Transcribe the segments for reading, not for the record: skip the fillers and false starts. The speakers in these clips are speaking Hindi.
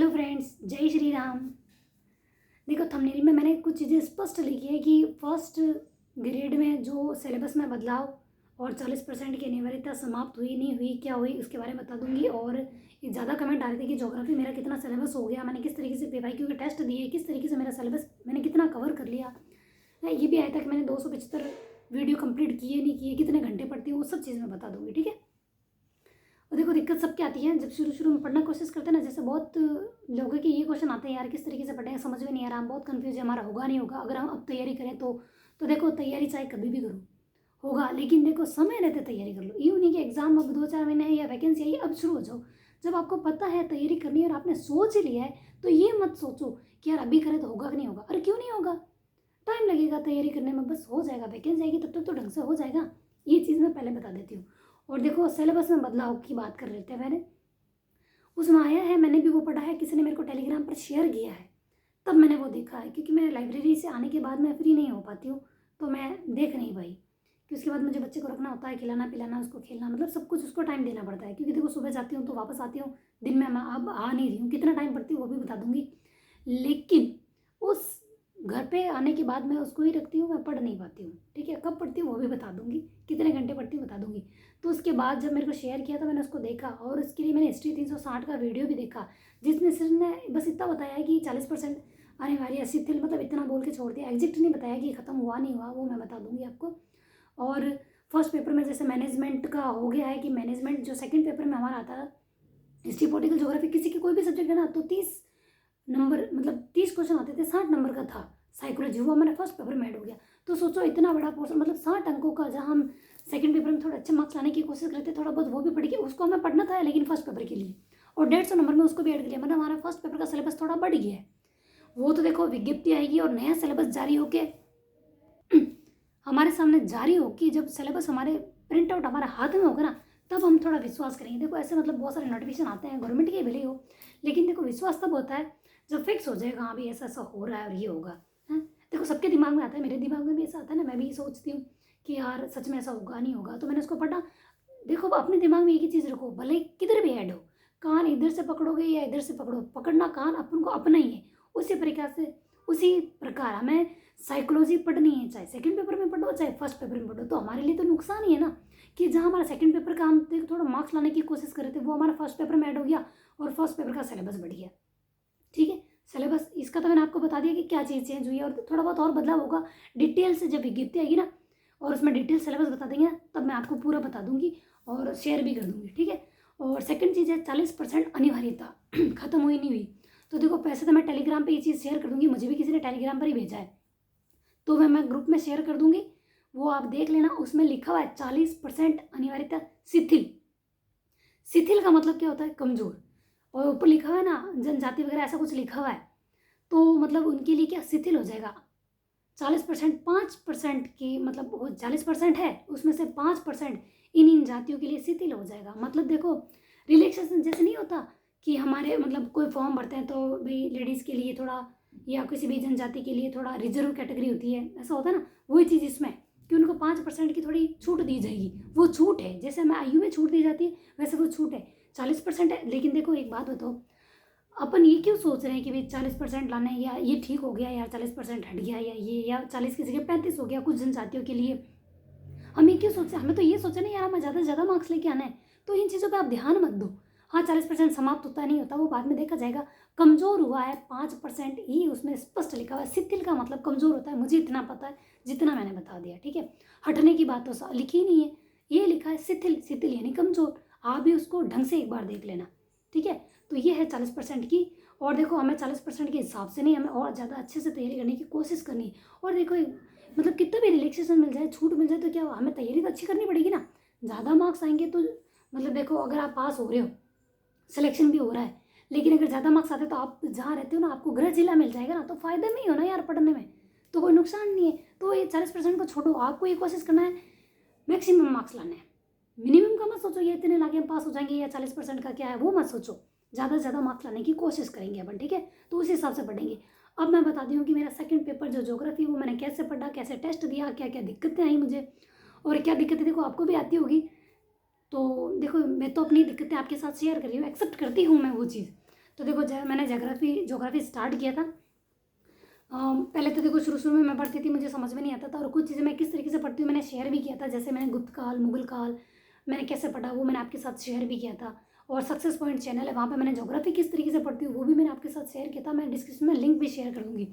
हेलो फ्रेंड्स, जय श्री राम। देखो थंबनेल में मैंने कुछ चीज़ें स्पष्ट लिखी है कि फर्स्ट ग्रेड में जो सिलेबस में बदलाव और 40% की अनिवार्यता समाप्त हुई नहीं हुई, क्या हुई, उसके बारे में बता दूंगी। और ज़्यादा कमेंट आ रहे थे कि ज्योग्राफी मेरा कितना सिलेबस हो गया, मैंने किस तरीके से PYQ के टेस्ट दिए, किस तरीके से मेरा सिलेबस मैंने कितना कवर कर लिया। ये भी आया था कि मैंने 275 वीडियो कंप्लीट किए नहीं किए, कितने घंटे पढ़ती हूँ, वो सब चीज़ मैं बता दूंगी। ठीक है। और देखो दिक्कत सब क्या आती है जब शुरू शुरू में पढ़ना कोशिश करते हैं ना, जैसे बहुत लोगों के ये क्वेश्चन आते हैं, यार किस तरीके से पढ़ें, समझ में नहीं आ रहा, हम बहुत कंफ्यूज है, हमारा होगा नहीं होगा। अगर हम अब तैयारी करें तो देखो तैयारी चाहे कभी भी करो होगा, लेकिन देखो समय रहते तैयारी कर लो। ये नहीं कि एग्जाम अब 2-4 महीने है या वैकेंसी आई अब शुरू हो जाओ। जब आपको पता है तैयारी करनी है और आपने सोच ही लिया है, तो ये मत सोचो कि यार अभी करें तो होगा कि नहीं होगा। अरे क्यों नहीं होगा, टाइम लगेगा तैयारी करने में, बस हो जाएगा, वैकेंसी आएगी तब तक तो ढंग से हो जाएगा। ये चीज़ मैं पहले बता देती हूँ। और देखो सिलेबस में बदलाव की बात कर रहे थे मैंने, उसमें आया है, मैंने भी वो पढ़ा है, किसी ने मेरे को टेलीग्राम पर शेयर किया है, तब मैंने वो देखा है। क्योंकि मैं लाइब्रेरी से आने के बाद मैं फ्री नहीं हो पाती हूँ, तो मैं देख नहीं पाई कि उसके बाद मुझे बच्चे को रखना होता है, खिलाना पिलाना, उसको खेलना, मतलब सब कुछ उसको टाइम देना पड़ता है। क्योंकि देखो सुबह जाती हूँ तो वापस आती हूँ, दिन में मैं अब आ नहीं रही हूँ, कितना टाइम पढ़ती हूँ वो भी बता दूंगी। लेकिन उस घर पे आने के बाद मैं उसको ही रखती हूँ, मैं पढ़ नहीं पाती हूँ। ठीक है, कब पढ़ती हूँ वो भी बता दूंगी, कितने घंटे पढ़ती हूँ बता दूंगी। तो उसके बाद जब मेरे को शेयर किया तो मैंने उसको देखा, और उसके लिए मैंने हिस्ट्री 360 का वीडियो भी देखा, जिसमें सिर्फ ने बस इतना बताया है कि 40% आने वाली 80 थिल, मतलब इतना बोल के छोड़ दिया, एग्जैक्ट नहीं बताया कि ख़त्म हुआ नहीं हुआ, वो मैं बता दूंगी आपको। और फर्स्ट पेपर में जैसे मैनेजमेंट का हो गया है कि मैनेजमेंट जो सेकंड पेपर में हमारा आता है, हिस्ट्री पॉलिटिकल ज्योग्राफी किसी की कोई भी सब्जेक्ट है ना, तो 30 नंबर, मतलब 30 क्वेश्चन आते थे, 60 नंबर का था साइकोलॉजी, वो हमारे फर्स्ट पेपर में ऐड हो गया। तो सोचो इतना बड़ा पोर्शन, मतलब 60 अंकों का, जहाँ हम सेकंड पेपर में थोड़ा अच्छे मार्क्स लाने की कोशिश करते, थोड़ा बहुत वो भी पढ़ के उसको हमें पढ़ना था, लेकिन फर्स्ट पेपर के लिए, और 150 नंबर में उसको भी ऐड कर लिया, मतलब हमारा फर्स्ट पेपर का सिलेबस थोड़ा बढ़ गया है। वो तो देखो विज्ञप्ति आएगी और नया सिलेबस जारी होके हमारे सामने जारी होगी, जब सिलेबस हमारे प्रिंट आउट हमारे हाथ में होगा ना, तब हम थोड़ा विश्वास करेंगे। देखो ऐसे मतलब बहुत सारे नोटिफिकेशन आते हैं, गवर्नमेंट के भले हो, लेकिन देखो विश्वास तब होता है जब फिक्स हो जाएगा, हाँ भाई ऐसा ऐसा हो रहा है और ये होगा। है, देखो सबके दिमाग में आता है, मेरे दिमाग में भी ऐसा आता है ना, मैं भी सोचती हूँ कि यार सच में ऐसा होगा नहीं होगा, तो मैंने उसको पढ़ा। देखो अपने दिमाग में एक ही चीज़ रखो, भले किधर भी ऐड हो, कान इधर से पकड़ोगे या इधर से पकड़ो, पकड़ना कान अपन को अपना ही है। उसी प्रकार से, उसी प्रकार हमें साइकोलॉजी पढ़नी है, चाहे सेकंड पेपर में पढ़ो चाहे फर्स्ट पेपर में पढ़ो, तो हमारे लिए तो नुकसान ही है ना कि जहाँ हमारा सेकंड पेपर का हम थोड़ा मार्क्स लाने की कोशिश कर रहे थे, वो हमारा फर्स्ट पेपर में ऐड हो गया और फर्स्ट पेपर का सिलेबस बढ़ गया। ठीक है, सिलेबस इसका तो मैंने आपको बता दिया कि क्या चीज़ चेंज हुई है, और थोड़ा बहुत और बदलाव होगा डिटेल से, जब विज्ञप्ति आएगी ना और उसमें डिटेल सिलेबस बता देंगे, तब मैं आपको पूरा बता दूंगी और शेयर भी कर दूंगी। ठीक है। और सेकंड चीज़ है 40% अनिवार्यता खत्म हुई नहीं हुई। तो देखो पैसे तो मैं टेलीग्राम पे ये चीज़ शेयर कर दूंगी, मुझे भी किसी ने टेलीग्राम पर ही भेजा है, तो मैं ग्रुप में शेयर कर दूंगी, वो आप देख लेना। उसमें लिखा हुआ है 40% अनिवार्यता शिथिल। शिथिल का मतलब क्या होता है, कमजोर, और ऊपर लिखा हुआ है ना जनजाति वगैरह, ऐसा कुछ लिखा हुआ है, तो मतलब उनके लिए क्या शिथिल हो जाएगा। 40%, 5% की, मतलब वो 40% है, उसमें से 5% इन जातियों के लिए शिथिल हो जाएगा। मतलब देखो रिलैक्सेशन जैसे नहीं होता कि हमारे मतलब कोई फॉर्म भरते हैं तो भाई लेडीज़ के लिए थोड़ा, या किसी भी जनजाति के लिए थोड़ा रिजर्व कैटेगरी होती है, ऐसा होता है ना, वही चीज़ इसमें कि उनको 5% की थोड़ी छूट दी जाएगी। वो छूट है, जैसे हमें आयु में छूट दी जाती है वैसे वो छूट है, 40% है। लेकिन देखो एक बात बताओ, अपन ये क्यों सोच रहे हैं कि भाई 40% लाना है, या ये ठीक हो गया यार 40% हट गया, या ये, या 40 की जगह 35 हो गया कुछ जनजातियों के लिए, हम ये क्यों सोचे, हमें तो ये सोचा नहीं यार हमें ज़्यादा से ज़्यादा मार्क्स लेके आना है। तो इन चीज़ों पे आप ध्यान मत दो। हाँ 40% समाप्त होता नहीं होता, वो बाद में देखा जाएगा। कमज़ोर हुआ है 5% ही, उसमें स्पष्ट लिखा हुआ है। शिथिल का मतलब कमज़ोर होता है, मुझे इतना पता है जितना मैंने बता दिया। ठीक है, हटने की बात तो लिखी ही नहीं है, ये लिखा है शिथिल, शिथिल यानी कमज़ोर। आप भी उसको ढंग से एक बार देख लेना। ठीक है, तो ये है 40% की। और देखो हमें 40% के हिसाब से नहीं, हमें और ज़्यादा अच्छे से तैयारी करने की कोशिश करनी है। और देखो मतलब कितना भी रिलैक्सेशन मिल जाए, छूट मिल जाए, तो क्या हुआ, हमें तैयारी तो अच्छी करनी पड़ेगी ना। ज़्यादा मार्क्स आएंगे तो मतलब देखो अगर आप पास हो रहे हो, सिलेक्शन भी हो रहा है, लेकिन अगर ज़्यादा मार्क्स आते तो आप जहाँ रहते हो ना, आपको गृह जिला मिल जाएगा ना, तो फायदे में ही हो ना यार पढ़ने में, तो कोई नुकसान नहीं है। तो ये 40% को छोड़ो, आपको ये कोशिश करना है मैक्सिमम मार्क्स लाने हैं। मिनिमम का मत सोचो ये इतने लाके हम पास हो जाएंगे, या 40% का क्या है वो मत सोचो, ज़्यादा से ज़्यादा मार्क्स लाने की कोशिश करेंगे अपन। ठीक है, तो उस हिसाब से पढ़ेंगे। अब मैं बता दी हूँ कि मेरा सेकंड पेपर जो ज्योग्राफी वो मैंने कैसे पढ़ा, कैसे टेस्ट दिया, क्या क्या दिक्कतें आई मुझे, और क्या दिक्कतें देखो आपको भी आती होगी। तो देखो मैं तो अपनी दिक्कतें आपके साथ शेयर कर रही हूँ, एक्सेप्ट करती हूँ मैं वो चीज़। तो देखो मैंने जोग्राफी स्टार्ट किया था। पहले तो देखो शुरू में मैं पढ़ती थी, मुझे समझ में नहीं आता था, और कुछ चीज़ें मैं किस तरीके से पढ़ती हूँ मैंने शेयर भी किया था। जैसे मैंने गुप्त काल, मुगल काल मैंने कैसे पढ़ा वो मैंने आपके साथ शेयर भी किया था। और सक्सेस पॉइंट चैनल है, वहाँ पे मैंने ज्योग्राफी किस तरीके से पढ़ती हूँ वो भी मैंने आपके साथ शेयर किया था। मैं डिस्क्रिप्शन में लिंक भी शेयर कर दूँगी।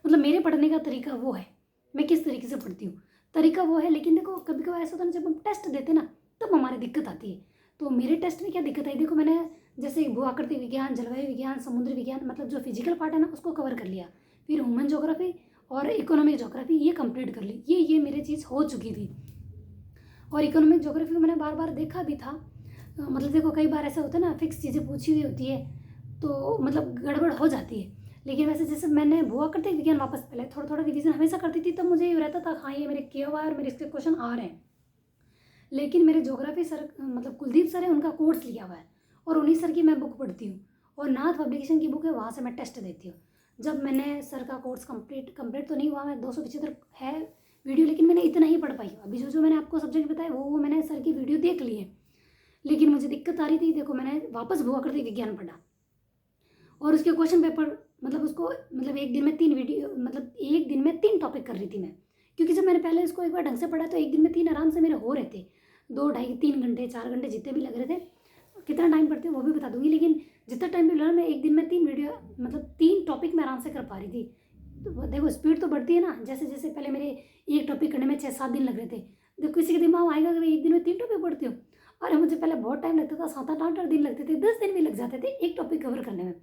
मतलब मेरे पढ़ने का तरीका वो है, मैं किस तरीके से पढ़ती हूँ तरीका वो है। लेकिन देखो कभी कभी ऐसा होता है ना, जब हम टेस्ट देते ना तब हमारी दिक्कत आती है। तो मेरे टेस्ट में क्या दिक्कत आई, देखो मैंने जैसे भू आकृति विज्ञान, जलवायु विज्ञान, समुद्री विज्ञान, मतलब जो फिजिकल पार्ट है ना उसको कवर कर लिया। फिर ह्यूमन ज्योग्राफी और इकोनॉमिक ज्योग्राफी ये कंप्लीट कर ली। ये मेरी चीज़ हो चुकी थी। और इकोनॉमिक ज्योग्राफी को मैंने बार बार देखा भी था। मतलब देखो कई बार ऐसा होता है ना, फिक्स चीज़ें पूछी हुई होती है तो मतलब गड़बड़ हो जाती है। लेकिन वैसे जैसे मैंने भू आकृति विज्ञान वापस पहले थोड़ा थोड़ा रिवीजन हमेशा करती थी, तब मुझे ये रहता था हाँ ये मेरे किया हुआ है और मेरे इसके क्वेश्चन आ रहे हैं। लेकिन मेरे ज्योग्राफी सर मतलब कुलदीप सर है, उनका कोर्स लिया हुआ है और उन्हीं सर की मैं बुक पढ़ती हूँ। और नाथ पब्लिकेशन की बुक है, वहाँ से मैं टेस्ट देती हूँ। जब मैंने सर का कोर्स कंप्लीट तो नहीं हुआ, मैं 275 है वीडियो, लेकिन मैंने इतना ही पढ़ पाई। अभी जो मैंने आपको सब्जेक्ट बताया वो मैंने सर की वीडियो देख ली है। लेकिन मुझे दिक्कत आ रही थी, देखो मैंने वापस भू आकृति विज्ञान पढ़ा और उसके क्वेश्चन पेपर मतलब उसको मतलब एक दिन में 3 टॉपिक कर रही थी मैं। क्योंकि जब मैंने पहले इसको एक बार ढंग से पढ़ा तो एक दिन में 3 आराम से मेरे हो रहे थे। 2 ढाई 3 घंटे 4 घंटे जितने भी लग रहे थे। कितना टाइम पढ़ती हूँ वो भी बता दूंगी, लेकिन जितना टाइम भी लगा मैं एक दिन में 3 टॉपिक में आराम से कर पा रही थी। तो देखो स्पीड तो बढ़ती है ना, जैसे जैसे पहले मेरे एक टॉपिक करने में 6-7 दिन लग रहे थे। देखो किसी के दिमाग में आएगा कि मैं एक दिन में 3 टॉपिक पढ़ती हूँ। अरे मुझे पहले बहुत टाइम लगता था, 7-8 दिन लगते थे, 10 दिन भी लग जाते थे एक टॉपिक कवर करने में।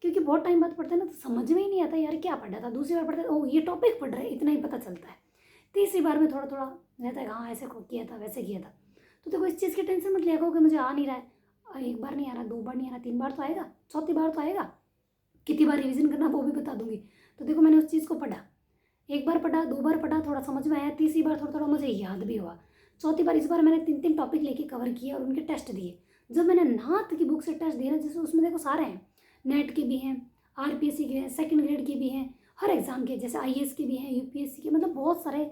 क्योंकि बहुत टाइम बाद पढ़ते हैं ना तो समझ में ही नहीं आता यार क्या पढ़ा था। दूसरी बार पढ़ते ओ ये टॉपिक पढ़ रहे इतना ही पता चलता है। तीसरी बार में थोड़ा थोड़ा रहता है हाँ ऐसे किया था वैसे किया था। तो देखो इस चीज़ की टेंशन मत लिया करो कि मुझे आ नहीं रहा है। एक बार नहीं आ रहा, 2 बार नहीं आ रहा, 3 बार तो आएगा, चौथी बार तो आएगा। कितनी बार रिवीजन करना वो भी बता दूंगी। तो देखो मैंने उस चीज़ को पढ़ा, एक बार पढ़ा, 2 बार पढ़ा, थोड़ा समझ में आया, तीसरी बार थोड़ा थोड़ा मुझे याद भी हुआ, चौथी बार इस बार मैंने 3 टॉपिक लेके कवर किए और उनके टेस्ट दिए। जब मैंने नाथ की बुक से टेस्ट दिए ना, जैसे उसमें देखो सारे हैं, नेट के भी हैं, आरपीएससी के हैं, सेकंड ग्रेड के भी हैं, हर एग्ज़ाम के, जैसे आईएएस के भी हैं, यूपीएससी के, मतलब बहुत सारे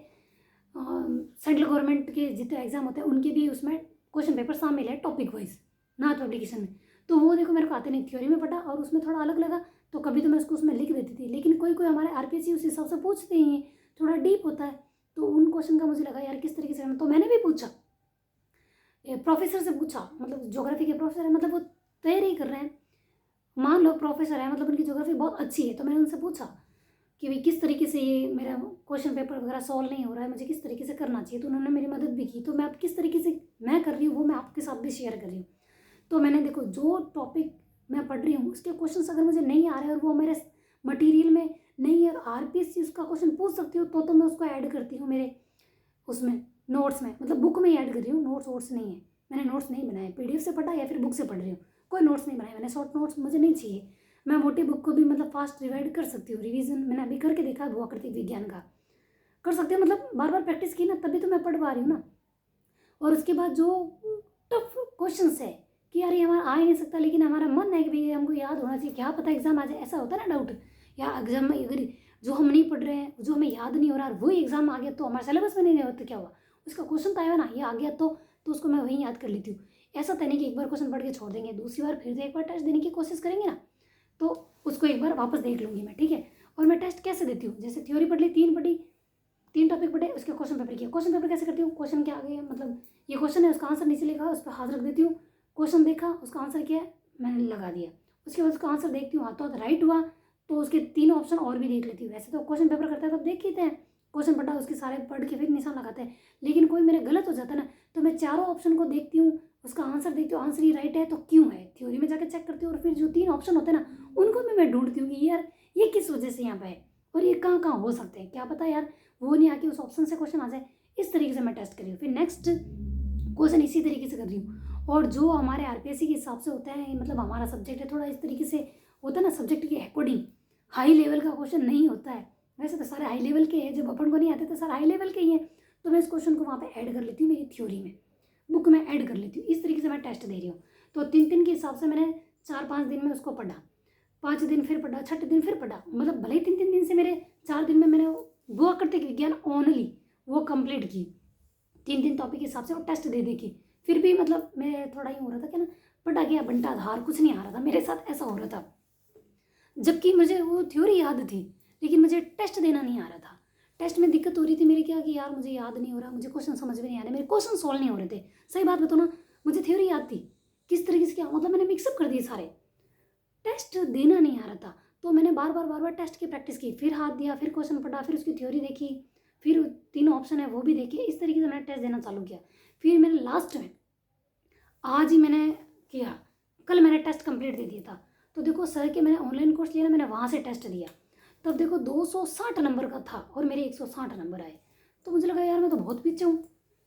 सेंट्रल गवर्नमेंट के जितने एग्जाम होते हैं उनके भी उसमें क्वेश्चन पेपर शामिल है टॉपिक वाइज नाथ पब्लिकेशन में। तो वो देखो मेरे को आते नहीं, थ्योरी में पढ़ा और उसमें थोड़ा अलग लगा तो कभी तो मैं उसको उसमें लिख देती थी। लेकिन कोई कोई हमारे आरपीएससी उस हिसाब से पूछते ही हैं, थोड़ा डीप होता है, तो उन क्वेश्चन का मुझे लगा यार किस तरीके से करना। तो मैंने भी पूछा, प्रोफेसर से पूछा, मतलब ज्योग्राफी के प्रोफेसर है, मतलब वो तैयारी कर रहे हैं, मान लो प्रोफेसर है, मतलब उनकी ज्योग्राफी बहुत अच्छी है। तो मैंने उनसे पूछा कि भाई किस तरीके से ये मेरा क्वेश्चन पेपर वगैरह सॉल्व नहीं हो रहा है, मुझे किस तरीके से करना चाहिए। तो उन्होंने मेरी मदद भी की। तो मैं अब किस तरीके से मैं कर रही हूँ वो मैं आपके साथ भी शेयर कर रही हूँ। तो मैंने देखो जो टॉपिक मैं पढ़ रही हूँ उसके क्वेश्चन अगर मुझे नहीं आ रहे और वो मेरे मटीरियल में नहीं है, आरपीएससी उसका क्वेश्चन पूछ सकती हूँ, तो मैं उसको ऐड करती हूँ मेरे उसमें नोट्स में, मतलब बुक में ही ऐड कर रही हूँ। नोट्स वोट्स नहीं है, मैंने नोट्स नहीं बनाए, पीडीएफ से पढ़ा या फिर बुक से पढ़ रही हूँ, कोई नोट्स नहीं बनाए मैंने। शॉर्ट नोट्स मुझे नहीं चाहिए, मैं मोटी बुक को भी मतलब फास्ट रिवाइड कर सकती हूँ। रिवीजन मैंने अभी करके देखा है, भू आकृति विज्ञान का कर सकती हूँ, मतलब बार बार प्रैक्टिस की ना तभी तो मैं पढ़ पा रही हूँ ना। और उसके बाद जो टफ क्वेश्चन है कि यार ये हमारा आ ही नहीं सकता, लेकिन हमारा मन है कि भाई हमको याद होना चाहिए, क्या पता एग्जाम आ जाए, ऐसा होता है ना डाउट यार एग्जाम में अगर जो हम नहीं पढ़ रहे हैं, जो हमें याद नहीं हो रहा, वही एग्जाम आ गया तो हमारे सिलेबस में नहीं होता, क्या हुआ, उसका क्वेश्चन तो आया ना, ये आ गया तो उसको मैं वहीं याद कर लेती हूँ। ऐसा तो नहीं कि एक बार क्वेश्चन पढ़ के छोड़ देंगे, दूसरी बार फिर से एक बार टेस्ट देने की कोशिश करेंगे ना, तो उसको एक बार वापस देख लूँगी मैं, ठीक है। और मैं टेस्ट कैसे देती हूँ, जैसे थ्योरी पढ़ ली, 3 टॉपिक पढ़े, उसके क्वेश्चन पेपर किया। क्वेश्चन पेपर कैसे करती हूँ, क्वेश्चन क्या आ गया, मतलब ये क्वेश्चन है, उसका आंसर नीचे लिखा, उस पर हाथ रख देती हूँ, क्वेश्चन देखा, उसका आंसर क्या है मैंने लगा दिया, उसके बाद उसका आंसर देखती हूँ, हाथों हाथ राइट हुआ तो उसके 3 ऑप्शन और भी देख लेती हूँ। वैसे तो क्वेश्चन पेपर करते हैं तब देख लेते हैं, क्वेश्चन पढ़ा उसके सारे पढ़ के फिर निशान लगाते हैं, लेकिन कोई मेरे गलत हो जाता है ना तो मैं चारों ऑप्शन को देखती हूँ, उसका आंसर देखती हूँ, आंसर ही राइट है तो क्यों है, थ्योरी में जाकर चेक करती हूँ, और फिर जो 3 ऑप्शन होते हैं ना उनको भी मैं ढूंढती हूँ कि यार ये किस वजह से यहाँ पे है और ये कहाँ कहाँ हो सकते हैं, क्या पता यार वो नहीं आके उस ऑप्शन से क्वेश्चन आ जाए। इस तरीके से मैं टेस्ट कर रही हूँ, फिर नेक्स्ट क्वेश्चन इसी तरीके से कर रही हूँ। और जो हमारे आरपीएससी के हिसाब से होता है, मतलब हमारा सब्जेक्ट है थोड़ा इस तरीके से होता है ना, सब्जेक्ट के अकॉर्डिंग हाई लेवल का क्वेश्चन नहीं होता है। वैसे तो सारे हाई लेवल के हैं, जब अपन को नहीं आते तो सारे हाई लेवल के ही हैं, तो मैं इस क्वेश्चन को वहाँ पे ऐड कर लेती हूँ, मेरी थ्योरी में बुक में ऐड कर लेती हूँ। इस तरीके से मैं टेस्ट दे रही हूँ। तो 3 के हिसाब से मैंने 4-5 दिन में उसको पढ़ा, 5 दिन फिर पढ़ा, 6 दिन फिर पढ़ा, मतलब भले ही 3 दिन से मेरे 4 दिन में मैंने भू आकृति विज्ञान ओनली वो कंप्लीट की, 3 टॉपिक के हिसाब से वो टेस्ट दे के। फिर भी मतलब मैं थोड़ा ही हो रहा था क्या ना, पढ़ा गया बंटा धार, कुछ नहीं आ रहा था मेरे साथ, ऐसा हो रहा था। जबकि मुझे वो थ्योरी याद थी, लेकिन मुझे टेस्ट देना नहीं आ रहा था। टेस्ट में दिक्कत हो रही थी मेरी क्या कि यार मुझे याद नहीं हो रहा, मुझे क्वेश्चन समझ में नहीं आ रहे, मेरे क्वेश्चन सॉल्व नहीं हो रहे थे। सही बात बताओ ना, मुझे थ्योरी याद थी, किस तरीके से क्या मतलब मैंने मिक्सअप कर दिए सारे, टेस्ट देना नहीं आ रहा था। तो मैंने बार बार टेस्ट की प्रैक्टिस की, फिर हाथ दिया, फिर क्वेश्चन पढ़ा, फिर उसकी थ्योरी देखी, फिर तीनों ऑप्शन है वो भी देखे, इस तरीके से मैंने टेस्ट देना चालू किया। फिर मैंने लास्ट में आज ही मैंने किया, कल मैंने टेस्ट कंप्लीट दे दिया था। तो देखो सर के मैंने ऑनलाइन कोर्स लिया ना, मैंने वहाँ से टेस्ट दिया, तब देखो 260 नंबर का था और मेरे 160 नंबर आए। तो मुझे लगा यार मैं तो बहुत पीछे हूँ।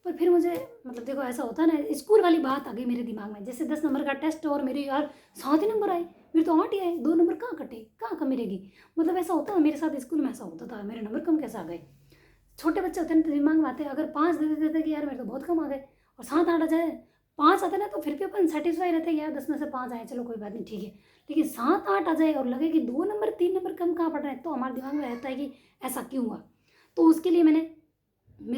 पर फिर मुझे मतलब देखो ऐसा होता है ना, स्कूल वाली बात आ गई मेरे दिमाग में, जैसे 10 नंबर का टेस्ट और मेरे यार 7 ही नंबर आए, मेरे तो 8 ही आए, 2 नंबर कहाँ कटे, कहाँ कमी रहेगी। मतलब ऐसा होता है मेरे साथ, स्कूल में ऐसा होता था, मेरे नंबर कम कैसे आ गए। छोटे बच्चे होते हैं तो दिमाग में आते हैं, अगर 5 दे देते थे कि यार मेरे तो बहुत कम आ गए, और 7 8 आ जाए, 5 आते ना तो फिर भी अपन सेटिस्फाई रहते हैं यार 10 में से 5 आए, चलो कोई बात नहीं ठीक है। लेकिन 7 8 आ जाए और लगे कि 2 नंबर 3 नंबर कम कहाँ पड़ रहे हैं, तो हमारे दिमाग में रहता है कि ऐसा क्यों हुआ। तो उसके लिए मेरे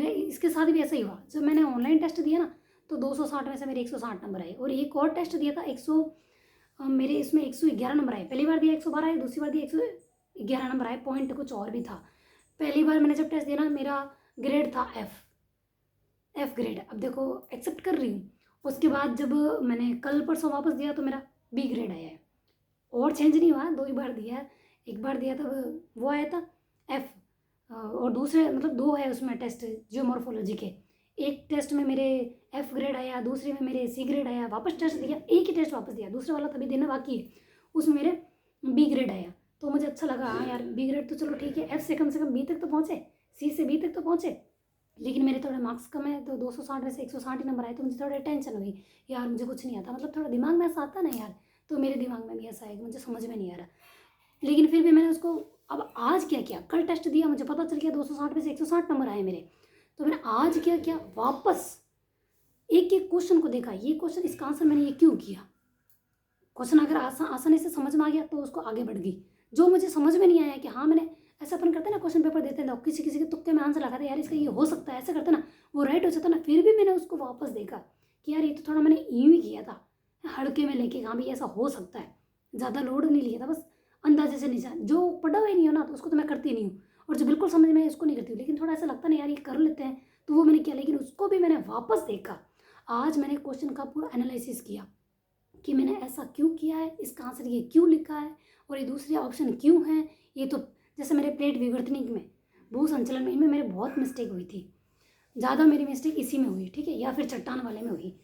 इसके साथ भी ऐसा ही हुआ, जब मैंने ऑनलाइन टेस्ट दिया ना तो 260 में से मेरे 160 नंबर आए। और एक और टेस्ट दिया था 100, मेरे इसमें 111 नंबर आए। पहली बार दिया 112 आए, दूसरी बार दिया 111 नंबर आए, पॉइंट कुछ और भी था। पहली बार मैंने जब टेस्ट दिया ना, मेरा ग्रेड था एफ ग्रेड। अब देखो एक्सेप्ट कर रही हूँ। उसके बाद जब मैंने कल परसों वापस दिया तो मेरा बी ग्रेड आया है, और चेंज नहीं हुआ, 2 ही बार दिया है। एक बार दिया था वो आया था एफ, और दूसरे मतलब 2 है उसमें टेस्ट जियोमॉर्फोलॉजी के। एक टेस्ट में मेरे एफ ग्रेड आया, दूसरे में मेरे सी ग्रेड आया। वापस टेस्ट दिया, एक ही टेस्ट वापस दिया, दूसरा वाला तभी देना बाकी है, उसमें मेरे बी ग्रेड आया। तो मुझे अच्छा लगा, हाँ यार बी ग्रेड तो चलो ठीक है, एफ से कम बी तक तो पहुँचे, सी से बी तक तो पहुँचे। लेकिन मेरे थोड़े मार्क्स कम है, तो 260 में से 160 ही नंबर आए, तो मुझे थोड़ा टेंशन हुई, यार मुझे कुछ नहीं आता, मतलब थोड़ा दिमाग में ऐसा आता ना यार। तो मेरे दिमाग में भी ऐसा है कि मुझे समझ में नहीं आ रहा। लेकिन फिर भी मैंने उसको, अब आज क्या किया, कल टेस्ट दिया, मुझे पता चल गया 260 में से 160 नंबर आए मेरे। तो मैंने आज क्या किया, वापस एक एक क्वेश्चन को देखा, ये क्वेश्चन इसका आंसर मैंने ये क्यों किया। क्वेश्चन अगर आसानी से समझ में आ गया तो उसको आगे बढ़ गई। जो मुझे समझ में नहीं आया कि हाँ मैंने, ऐसा अपन करते ना क्वेश्चन पेपर देते हैं तो किसी किसी के तुक्के में आंसर लगाते यार इसका ये हो सकता है, ऐसा करते ना वो राइट हो जाता ना, फिर भी मैंने उसको वापस देखा कि यार ये तो थोड़ा मैंने यूँ ही किया था, हड़के में लेके, हाँ भी ऐसा हो सकता है, ज़्यादा लोड नहीं लिया था, बस अंदाजे से नीचा, जो पढ़ा हुआ ही नहीं हो ना तो उसको तो मैं करती नहीं हूँ, और जो बिल्कुल समझ में आए उसको नहीं करती हूँ। लेकिन थोड़ा ऐसा लगता नहीं यार ये कर लेते हैं, तो वो मैंने किया, लेकिन उसको भी मैंने वापस देखा। आज मैंने क्वेश्चन का पूरा एनालिसिस किया कि मैंने ऐसा क्यों किया है, इसका आंसर ये क्यों लिखा है, और ये दूसरे ऑप्शन क्यों है। ये तो जैसे मेरे प्लेट विवर्तनिक में, भू संचलन में, इनमें मेरे बहुत मिस्टेक हुई थी, ज़्यादा मेरी मिस्टेक इसी में हुई, ठीक है, या फिर चट्टान वाले में हुई।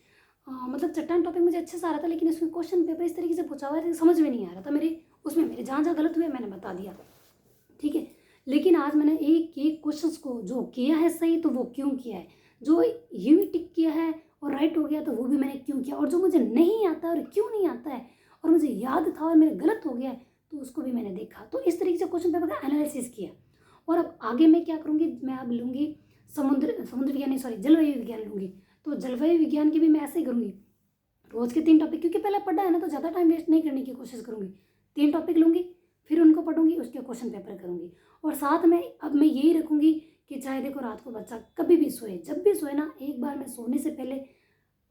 मतलब चट्टान टॉपिक मुझे अच्छे से आ रहा था, लेकिन इसमें क्वेश्चन पेपर इस तरीके से पूछा हुआ है समझ में नहीं आ रहा था मेरे, उसमें मेरे जहाँ जहाँ गलत हुए मैंने बता दिया, ठीक है। लेकिन आज मैंने एक एक क्वेश्चन को जो किया है सही तो वो क्यों किया है, जो यूं टिक किया है और राइट हो गया तो वो भी मैंने क्यों किया, और जो मुझे नहीं आता है और क्यों नहीं आता है और मुझे याद था और मेरे गलत हो गया है तो उसको भी मैंने देखा। तो इस तरीके से क्वेश्चन पेपर का एनालिसिस किया। और अब आगे मैं क्या करूँगी, मैं अब लूँगी समुद्र विज्ञान नहीं, सॉरी, जलवायु विज्ञान लूँगी। तो जलवायु विज्ञान की भी मैं ऐसे ही करूँगी, रोज़ के 3 टॉपिक, क्योंकि पहले पढ़ा है ना तो ज़्यादा टाइम वेस्ट नहीं करने की कोशिश करूँगी। 3 टॉपिक लूँगी, फिर उनको पढ़ूंगी, उसके क्वेश्चन पेपर करूँगी। और साथ में अब मैं यही रखूँगी कि चाहे देखो रात को बच्चा कभी भी सोए, जब भी सोए ना, एक बार मैं सोने से पहले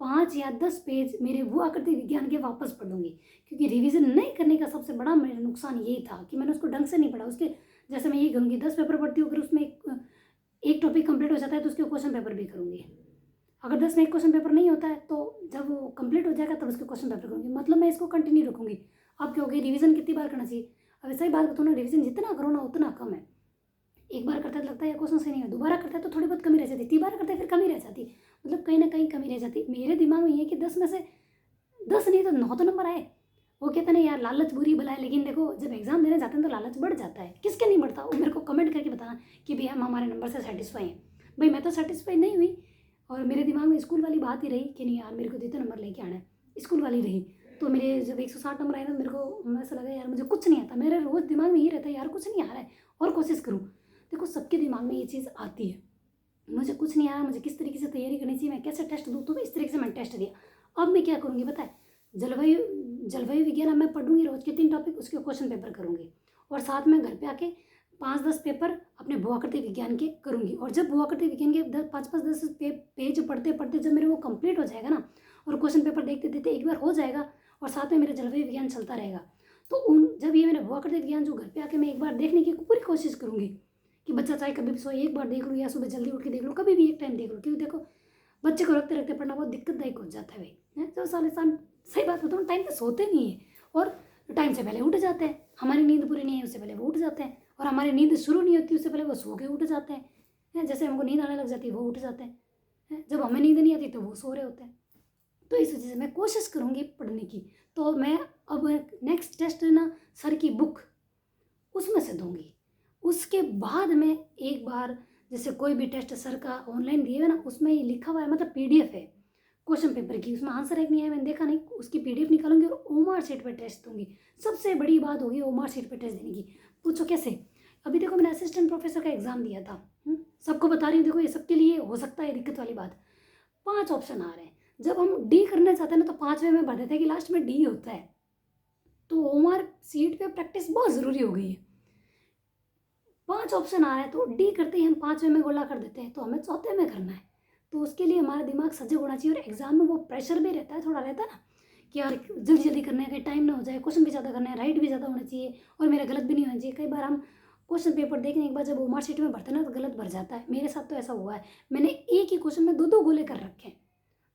5 या 10 पेज मेरे भू आकृति विज्ञान के वापस पढ़ूंगी। क्योंकि रिवीजन नहीं करने का सबसे बड़ा मेरा नुकसान यही था कि मैंने उसको ढंग से नहीं पढ़ा। उसके जैसे मैं यही करूँगी, 10 पेपर पढ़ती हूँ, अगर उसमें एक टॉपिक कंप्लीट हो जाता है तो उसके क्वेश्चन पेपर भी करूँगी। अगर 10 में एक क्वेश्चन पेपर नहीं होता है तो जब वो कंप्लीट हो जाएगा तब उसके क्वेश्चन पेपर करूँगी, मतलब मैं इसको कंटिन्यू रखूँगी। अब क्या होगी, रिवीजन कितनी बार करना चाहिए, अब ऐसा ही बात बताऊँ ना, रिवीजन जितना करो ना उतना कम है। एक बार करता है तो लगता है क्वेश्चन सही नहीं है, दोबारा करता है तो थोड़ी बहुत कमी रह जाती, 3 बार करते हैं फिर कमी रह जाती, मतलब कहीं ना कहीं कमी रह जाती। मेरे दिमाग में ये है कि 10 में से 10 नहीं तो 9 तो नंबर आए। वो कहते नहीं यार लालच बुरी बला है, लेकिन देखो जब एग्जाम देने जाते हैं तो लालच बढ़ जाता है, किसके नहीं बढ़ता, वो मेरे को कमेंट करके बताना कि भैया हम हमारे नंबर से सेटिस्फाई हैं। भाई मैं तो सेटिस्फाई नहीं हुई, और मेरे दिमाग में स्कूल वाली बात ही रही कि नहीं यार मेरे को जितने नंबर लेके आना है, स्कूल वाली रही। तो मेरे जब 160 नंबर आए ना, मेरे को ऐसा लगा यार मुझे कुछ नहीं आता, मेरे रोज़ दिमाग में ये रहता है यार कुछ नहीं आ रहा है और कोशिश करूँ। देखो सबके दिमाग में ये चीज़ आती है, मुझे कुछ नहीं आया, मुझे किस तरीके से तैयारी करनी चाहिए, मैं कैसे टेस्ट दूँ, तो इस तरीके से मैंने टेस्ट दिया। अब मैं क्या करूँगी पता है, जलवायु जलवायु विज्ञान अब मैं पढ़ूंगी, रोज के 3 टॉपिक, उसके क्वेश्चन पेपर करूँगी। और साथ में घर पे आके 5-10 पेपर अपने भूआकृति विज्ञान के करूँगी। और जब भूआकृति विज्ञान के 5-5-10 पेज पढ़ते पढ़ते जब मेरे वो कंप्लीट हो जाएगा ना, और क्वेश्चन पेपर देखते देखते एक बार हो जाएगा, और साथ में मेरा जलवायु विज्ञान चलता रहेगा, तो जब ये मैंने हुआ करते ज्ञान जो घर पे आके मैं एक बार देखने की पूरी कोशिश करूँगी कि बच्चा चाहे कभी भी सोए एक बार देख लूँ या सुबह जल्दी उठ के देख लूँ, कभी भी एक टाइम देख लूँ, क्योंकि देखो बच्चे को रखते रखते पढ़ना बहुत दिक्कतदायक हो जाता है भाई, है तो साले शाम सही बात बताऊँ टाइम पे सोते नहीं है और टाइम से पहले उठ जाते हैं। हमारी नींद पूरी नहीं है उससे पहले वो उठ जाते हैं, और हमारी नींद शुरू नहीं होती उससे पहले वो सो के उठ जाते हैं। जैसे हमको नींद आने लग जाती है वो उठ जाते हैं, जब हमें नींद नहीं आती तो वो सो रहे होते हैं। तो इस वजह से मैं कोशिश करूँगी पढ़ने की। तो मैं अब नेक्स्ट टेस्ट ना सर की बुक उसमें से दूंगी। उसके बाद में एक बार जैसे कोई भी टेस्ट सर का ऑनलाइन दिए हुए ना, उसमें ये लिखा हुआ है, मतलब पीडीएफ है क्वेश्चन पेपर की, उसमें आंसर एक नहीं है, मैंने देखा नहीं, उसकी पीडीएफ निकालूंगी और ओमार शीट पे टेस्ट दूंगी। सबसे बड़ी बात होगी ओमार शीट पे टेस्ट देने की। पूछो कैसे? अभी देखो मैंने असिस्टेंट प्रोफेसर का एग्जाम दिया था, सबको बता रही हूँ, देखो ये सबके लिए हो सकता है दिक्कत वाली बात। 5 ऑप्शन आ रहे हैं, जब हम डी करना चाहते हैं ना तो 5वें में भर देते हैं कि लास्ट में डी होता है। तो ओमार सीट पे प्रैक्टिस बहुत ज़रूरी हो गई है। 5 ऑप्शन आ रहे हैं तो डी करते ही हम 5वें में गोला कर देते हैं, तो हमें चौथे में करना है। तो उसके लिए हमारा दिमाग सजग होना चाहिए, और एग्जाम में वो प्रेशर भी रहता है, थोड़ा रहता है ना कि यार जल्दी जल्दी करना है, कहीं टाइम ना हो जाए, क्वेश्चन भी ज़्यादा करना है, राइट भी ज़्यादा होना चाहिए और मेरा गलत भी नहीं होना चाहिए। कई बार हम क्वेश्चन पेपर देखने के बाद जब ओमार शीट में भरते हैं ना तो गलत भर जाता है। मेरे साथ तो ऐसा हुआ है, मैंने एक ही क्वेश्चन में 2-2 गोले कर रखे हैं।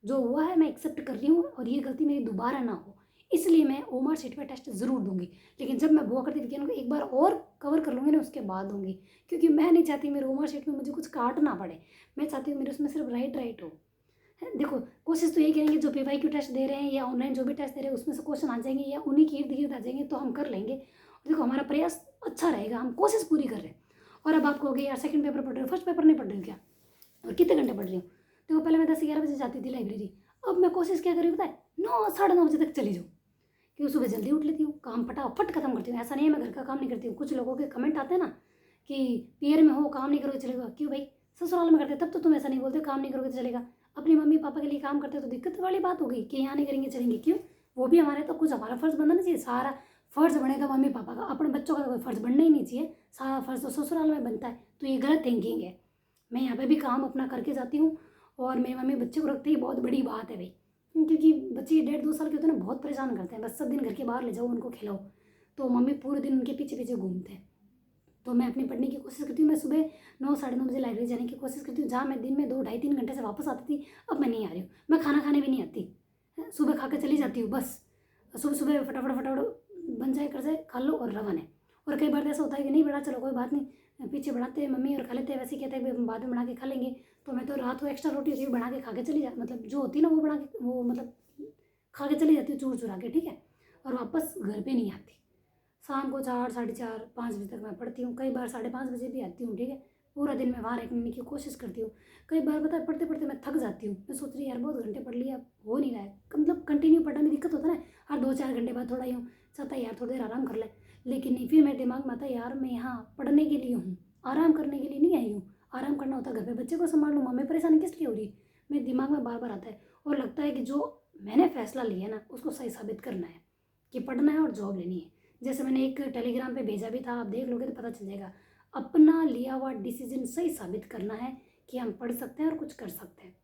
जो हुआ है मैं एक्सेप्ट कर रही हूँ और ये गलती मेरी दोबारा ना हो, इसलिए मैं ओमार शीट पे टेस्ट ज़रूर दूंगी। लेकिन जब मैं भुआ करती विज्ञान को एक बार और कवर कर लूँगी ना उसके बाद दूंगी, क्योंकि मैं नहीं चाहती मेरे ओमार शीट में मुझे कुछ काटना पड़े। मैं चाहती हूँ मेरे उसमें सिर्फ राइट हो। देखो कोशिश तो यही करेंगे, जो पीवाईक्यू टेस्ट दे रहे हैं या ऑनलाइन जो भी टेस्ट दे रहे हैं उसमें से क्वेश्चन आ जाएंगे या उन्हीं की इर्द गिर्द आ जाएंगे तो हम कर लेंगे। और देखो हमारा प्रयास अच्छा रहेगा, हम कोशिश पूरी कर रहे हैं। और अब आपको हो गया यार सेकंड पेपर पढ़ रहे हो, फर्स्ट पेपर नहीं पढ़ रही हूँ क्या, और कितने घंटे पढ़ रही हूँ? देखो पहले मैं 10-11 बजे जाती थी लाइब्रेरी, अब मैं कोशिश क्या करी पता है, 9-9:30 बजे तक चली जाऊँ, क्योंकि सुबह जल्दी उठ लेती हूँ, काम फटाफट खत्म करती हूँ। ऐसा नहीं है मैं घर का काम नहीं करती हूँ। कुछ लोगों के कमेंट आते हैं ना कि पीयर में हो काम नहीं करोगे चलेगा, क्यों भाई ससुराल में करते तब तो तुम ऐसा नहीं बोलते काम नहीं करोगे तो चलेगा। अपनी मम्मी पापा के लिए काम करते तो दिक्कत वाली बात हो गई कि यहाँ नहीं करेंगे चलेंगे, क्यों? वो भी हमारे, तो कुछ हमारा फर्ज बनना नहीं चाहिए? सारा फर्ज बनेगा मम्मी पापा का, अपने बच्चों का तो कोई फर्ज बनना ही नहीं चाहिए, सारा फर्ज तो ससुराल में बनता है। तो ये गलत थिंकिंग है। मैं यहाँ पे भी काम अपना करके जाती हूँ और मेरी मम्मी बच्चे को रखते ही बहुत बड़ी बात है भाई, क्योंकि बच्चे 1.5-2 साल के होते हैं ना, बहुत परेशान करते हैं, बस सब दिन घर के बाहर ले जाओ उनको खिलाओ, तो मम्मी पूरे दिन उनके पीछे पीछे घूमते हैं। तो मैं अपनी पढ़ने की कोशिश करती हूँ, मैं सुबह 9-9:30 बजे लाइब्रेरी जाने की कोशिश करती हूँ, जहाँ मैं दिन में 2-2.5-3 घंटे से वापस आती थी, अब मैं नहीं आ रही हूँ। मैं खाना खाने भी नहीं आती, सुबह खा के चली जाती हूँ बस, सुबह सुबह फटाफट फटाफट बन जाए कर जाए खा लो और रवान है। और कई बार तो ऐसा होता है कि नहीं बना, चलो कोई बात नहीं, पीछे बनाते हैं मम्मी और खा लेते हैं, वैसे कहते हैं कि बाद में बना के खा लेंगे। तो मैं तो रात को एक्स्ट्रा रोटी होती है बना के खा के चली जा, मतलब जो होती है ना वो बना के वो मतलब खा के चली जाती हूँ चूर चुरा के, ठीक है, और वापस घर पे नहीं आती। शाम को 4, 4:30, 5 बजे तक मैं पढ़ती हूँ, कई बार 5:30 बजे भी आती हूँ, ठीक है। पूरा दिन मैं वहाँ रहने की कोशिश करती हूँ। कई बार पता है पढ़ते पढ़ते मैं थक जाती हूँ, मैं सोच रही यार बहुत घंटे पढ़ लिया, अब हो नहीं रहा है, मतलब कंटिन्यू पढ़ने में दिक्कत होता है ना, हर 2-4 घंटे बाद थोड़ा यूँ चाहता है यार थोड़ी देर आराम कर ले। लेकिन नहीं, फिर मेरे दिमाग में आता है यार मैं यहाँ पढ़ने के लिए हूँ, आराम करने के लिए नहीं आई हूँ। आराम करना होता है घर पे बच्चे को संभाल लूँ, मम्मी परेशानी किस लिए हो रही है, मेरे दिमाग में बार बार आता है। और लगता है कि जो मैंने फैसला लिया ना उसको सही साबित करना है कि पढ़ना है और जॉब लेनी है। जैसे मैंने एक टेलीग्राम पे भेजा भी था, आप देख लोगे तो पता चल जाएगा। अपना लिया हुआ डिसीजन सही साबित करना है कि हम पढ़ सकते हैं और कुछ कर सकते हैं,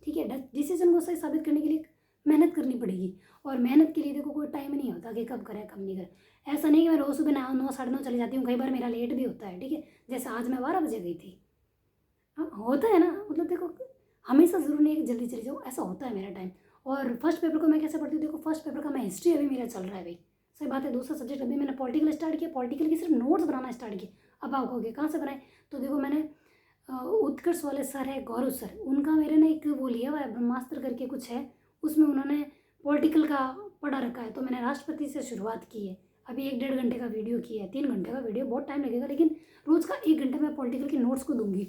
ठीक है। डिसीजन को सही साबित करने के लिए मेहनत करनी पड़ेगी, और मेहनत के लिए देखो कोई टाइम नहीं होता कि कब करें कब नहीं करें। ऐसा नहीं कि मैं रोज़ सुबह 9-9:30 चली जाती हूँ, कई बार मेरा लेट भी होता है, ठीक है। जैसे आज मैं 12 बजे गई थी। हाँ होता है ना, मतलब देखो हमेशा ज़रूरी नहीं है कि जल्दी चली जाओ, ऐसा होता है मेरा टाइम। और फर्स्ट पेपर को मैं कैसे पढ़ती हूँ, देखो फर्स्ट पेपर का मैं हिस्ट्री अभी मेरा चल रहा है भाई, सही बात है। दूसरा सब्जेक्ट अभी मैंने पॉलिटिकल स्टार्ट किया, पॉलिटिकल की सिर्फ नोट्स बनाना स्टार्ट किया। अब आप कहोगे कहाँ से बनाए, तो देखो मैंने उत्कर्ष वाले सर है गौरव सर, उनका मेरे ने एक वो लिया हुआ है ब्रह्मास्त्र करके कुछ है, उसमें उन्होंने पॉलिटिकल का पढ़ा रखा है। तो मैंने राष्ट्रपति से शुरुआत की है, अभी 1-1.5 घंटे का वीडियो किया है, 3 घंटे का वीडियो, बहुत टाइम लगेगा, लेकिन रोज़ का 1 घंटा मैं पॉलिटिकल के नोट्स को दूंगी।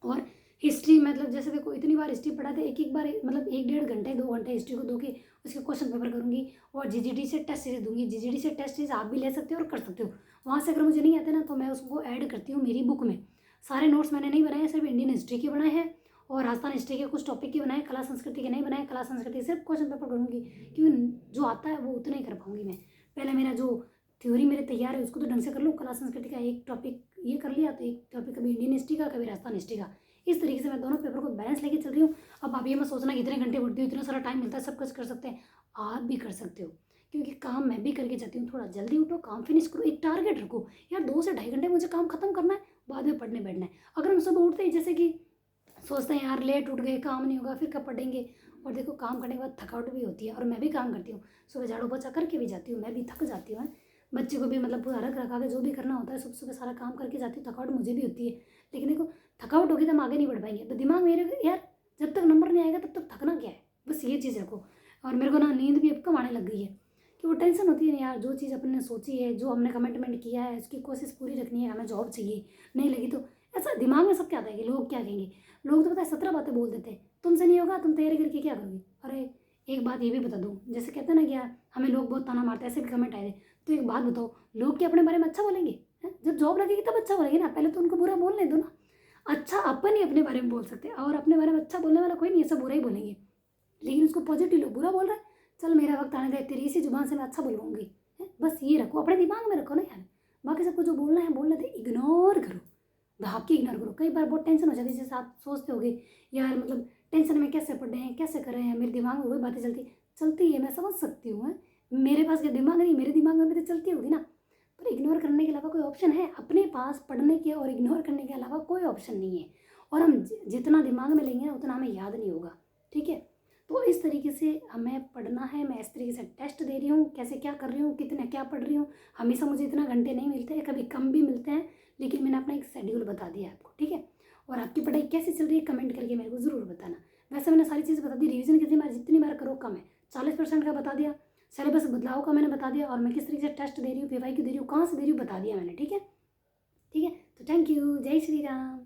और हिस्ट्री मतलब जैसे देखो इतनी बार हिस्ट्री पढ़ा था, एक एक बार मतलब 1-1.5 घंटे 2 घंटे हिस्ट्री को दूंगी, उसके क्वेश्चन पेपर करूंगी। और जीजीडी से टेस्ट सीरीज दूंगी, जीजीडी से टेस्ट सीरीज आप भी ले सकते हो और कर सकते हो। वहाँ से अगर मुझे नहीं आते ना तो मैं उसको ऐड करती हूँ मेरी बुक में। सारे नोट्स मैंने नहीं बनाए, सिर्फ इंडियन हिस्ट्री के बनाए हैं और राजस्थान हिस्ट्री के कुछ टॉपिक के बनाए, कला संस्कृति के नहीं बनाए। कला संस्कृति सिर्फ क्वेश्चन पेपर करूँगी, क्योंकि जो आता है वो उतना ही कर पाऊँगी मैं। पहले मेरा जो थ्योरी मेरे तैयार है उसको तो ढंग से कर लूँ, कला संस्कृति का एक टॉपिक ये कर लिया तो एक टॉपिक कभी इंडियन हिस्ट्री का कभी राजस्थान हिस्ट्री का, इस तरीके से मैं दोनों पेपर को बैलेंस लेके चल रही हूँ। अब आप ये मत सोचना कि इतने घंटे पढ़ती हूँ, इतना सारा टाइम मिलता है सब कुछ कर सकते हैं, आप भी कर सकते हो। क्योंकि काम मैं भी करके जाती हूँ। थोड़ा जल्दी उठो, काम फिनिश करो, एक टारगेट रखो यार, 2 से ढाई घंटे मुझे काम खत्म करना है, बाद में पढ़ने बैठना है। अगर हम सुबह उठते ही जैसे कि सोचते हैं यार लेट उठ गए, काम नहीं होगा, फिर कब पढ़ेंगे। और देखो काम करने के बाद थकावट भी होती है, और मैं भी काम करती हूँ, सुबह झाड़ू पोछा करके भी जाती हूँ, मैं भी थक जाती हूँ। बच्चे को भी मतलब पूरा रख रखा के जो भी करना होता है, सुबह सुबह सारा काम करके जाती हूँ, थकावट मुझे भी होती है। लेकिन देखो थकावट होगी तो हम आगे नहीं बढ़ पाएंगे। तो दिमाग मेरे यार जब तक नंबर नहीं आएगा तब तक थकना क्या है, बस ये चीज़ रखो। और मेरे को ना नींद भी अब कम आने लग गई है, कि वो टेंशन होती है ना यार, जो चीज़ अपने ने सोची है, जो हमने कमिटमेंट किया है, उसकी कोशिश पूरी रखनी है, हमें जॉब चाहिए, नहीं लगी तो ऐसा दिमाग में सब क्या आता है कि लोग क्या कहेंगे। लोग तो पता है 17 बातें बोल देते हैं, तुमसे नहीं होगा, तुम तैयारी करके क्या करोगे। अरे एक बात ये भी बता दूँ, जैसे कहते हैं ना कि यार हमें लोग बहुत ताना मारते हैं, ऐसे भी कमेंट आए थे, तो एक बात बताओ, लोग क्या अपने बारे में अच्छा बोलेंगे हैं? जब जॉब लगेगी तब अच्छा बोलेंगे ना, पहले तो उनको बुरा बोलने दो ना। अच्छा अपन ही अपने बारे में बोल सकते हैं, और अपने बारे में अच्छा बोलने वाला कोई नहीं है, सब बुरा ही बोलेंगे। लेकिन उसको पॉजिटिव लो, बुरा बोल रहा है, चल मेरा वक्त आने दे, तेरी इसी जुबान से मैं अच्छा बोलूँगी। बस ये रखो, अपने दिमाग में रखो ना यार, बाकी सबको जो बोलना है बोलने दे, इग्नोर करो, भाप के इग्नोर करो। कई बार बहुत टेंशन हो जाती है, जैसे आप सोचते होगे यार मतलब टेंशन में कैसे पढ़ रहे हैं, कैसे कर रहे हैं, मेरे दिमाग में वही बातें चलती है, मैं समझ सकती हूँ। मेरे पास क्या दिमाग नहीं, मेरे दिमाग में भी तो चलती होगी ना। पर इग्नोर करने के अलावा कोई ऑप्शन है अपने पास, पढ़ने के और इग्नोर करने के अलावा कोई ऑप्शन नहीं है। और हम जितना दिमाग में लेंगे ना उतना हमें याद नहीं होगा, ठीक है। तो इस तरीके से हमें पढ़ना है, मैं इस तरीके से टेस्ट दे रही हूँ, कैसे क्या कर रही हूँ, कितना क्या पढ़ रही हूँ। हमेशा मुझे इतना घंटे नहीं मिलते हैं, कभी कम भी मिलते हैं, लेकिन मैंने अपना एक शेड्यूल बता दिया आपको, ठीक है। और आपकी पढ़ाई कैसी चल रही है कमेंट करके मेरे को ज़रूर बताना। वैसे मैंने सारी चीज़ बता दी, रिवीजन जितनी बार करो कम है, 40% का बता दिया, सिलेबस बदलाव का मैंने बता दिया, और मैं किस तरीके से टेस्ट दे रही हूँ, पीवाई क्यू दे रही हूँ, कहाँ से दे रही हूँ बता दिया मैंने, ठीक है। ठीक है, तो थैंक यू, जय श्री राम।